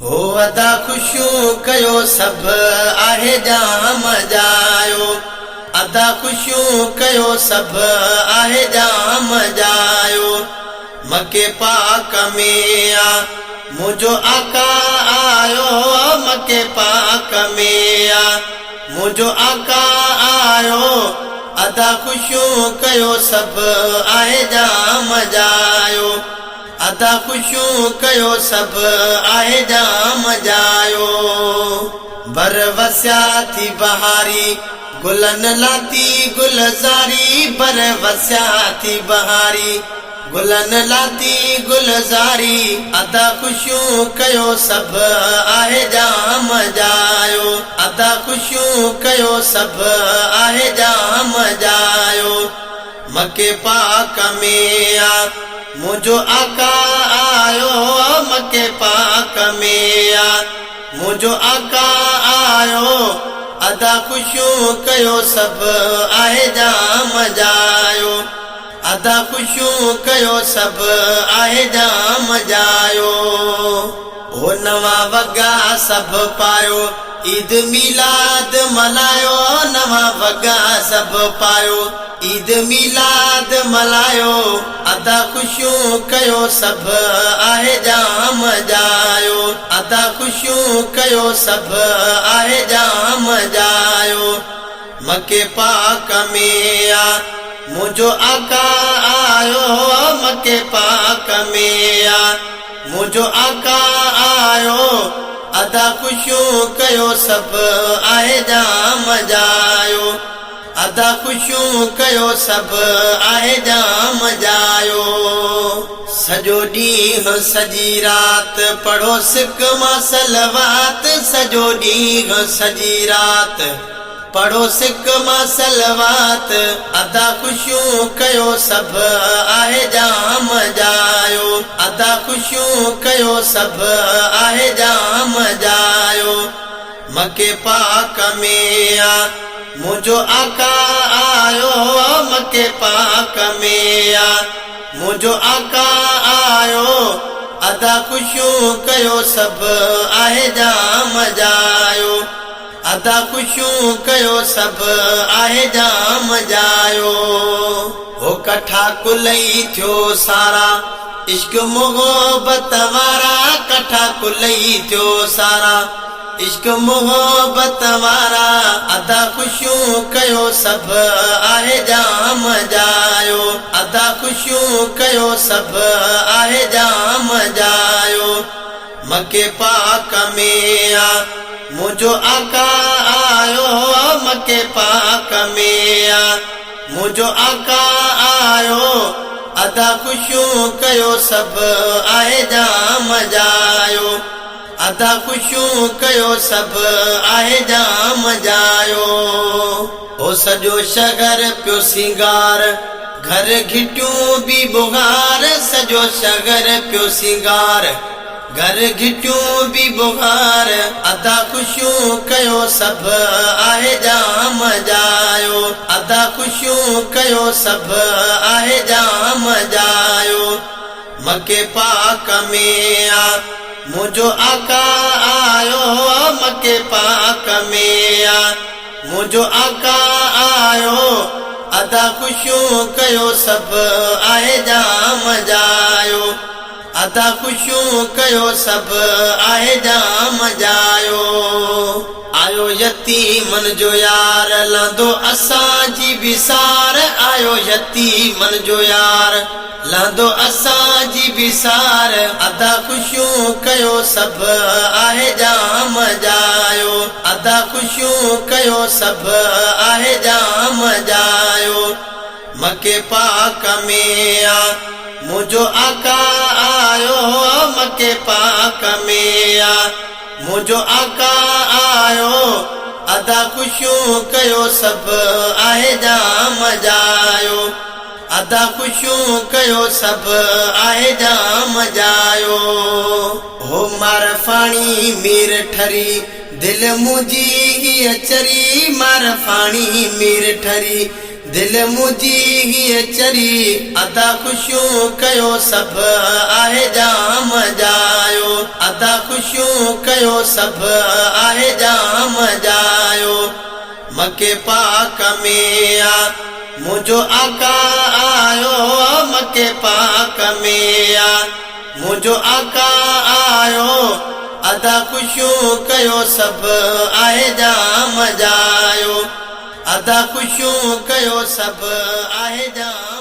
हो अदा खुशियूं कयो सब आहे जाम जायो। अदा खुशियूं कयो सब आहे जाम जायो। मके पाक में आ मुझो आका आयो। मके पाक में आ मुझो आका आयो। अदा खुशियूं कयो सब आहे जाम जायो। अदा खुशियूं कयो सब आहे जाम जायो। बर वस्या थी बहारी गुलन लाती गुलजारी। बर वस्या थी बहारी गुलन लाती गुलजारी। अदा खुशियूं कयो सब आहे जाम जायो। अदा खुशियूं कयो सब आहे जाम जायो। मके पाक में आ मुझो आका आयो। मके पाक में आ मुझो आका आयो। अदा खुशियूं कयो सब आहे जाम जायो। अदा खुशियूं कयो सब आहे जाम जायो। हो नवा वगा सब पायो ईद मिलाद मनायो। नवा वगा सब पायो ईद मिलाद मनायो। अदा खुशियूं कयो सब आहे जाम जायो। अदा खुशियूं कयो सब आहे जाम जायो। मके पाक में आ मुझो आका आयो। मके पाक में आ मुझो आका आयो। अदा खुशियूं कयो सब आहे जाम जायो। अदा खुशियूं कयो सब आहे जाम जायो। सजो ॾींहुं सजी रात पढ़ो सिक मां सलवात। सजो ॾींहुं सजी रात पढ़ो सिक मां सलवात। अदा खुशियूं कयो सब आहे जाम जायो। अदा खुशियूं कयो सब आहे जाम जायो। मके पाक में आ मुझो आका आयो। मके पाक में आ मुझो आका आयो। अदा खुशियूं कयो सब आहे जाम जायो। अदा खुशियूं कयो सब आहे जाम जायो। हो कठा कुलई थियो सारा इश्क मोहब्बत वारा। कठा कुलई थियो सारा इश्क मोहब्बत वारा। अदा खुशियूं कयो सब आहे जाम जायो। अदा खुशियूं कयो सब आहे जाम जायो। मके पाक में आ मुझो आका आयो। मके पाक में आ मुझो आका आयो। अदा खुशियूं कयो सब आहे जाम जायो। अदा खुशियूं कयो सब आहे जाम जायो। हो सजो शगर पियो सिंगार घर घिटियूं भी बुहार। सजो शगर पियो सिंगार घर घिटियूं भी बुहार। अदा खुशियूं कयो सब आहे जाम जायो। अदा खुशियूं कयो सब आहे जाम जायो। मके पाक में आ मुझो आका आयो। मके पाक में आ मुझो आका आयो। अदा खुशियूं कयो सब आहे जाम जायो। अदा खुशियूं कयो सब आहे जाम जायो। आयो यतीमन जो यार लंदो असांजी बिसार। आयो यतीमन जो यार लंदो असांजी बिसार। अदा खुशियूं कयो सब आहे जाम जायो। अदा खुशियूं कयो सब आहे जाम जायो। मके पाक में आ मुझो आका आयो। मके पाक में आ मुझो आका आयो। अदा खुशियूं कयो सब आहे जाम जायो। अदा खुशियूं कयो सब आहे जाम जायो। हो मार फाणी मीर ठरी दिल मुझी ही अचरी। मार फाणी मीर ठरी दिल मुंहिंजी हीअ चरी अदा ख़ुशियूं कयो सभु आहे जाम जायो अदा ख़ुशियूं कयो सभु आहे जाम जायो मके पाक में आ मुंहिंजो आका आयो मके पाक में आ मुंहिंजो आका आयो अदा ख़ुशियूं कयो सभु आहे जाम जायो अदा ख़ुशियूं कयो सभु आहे जाम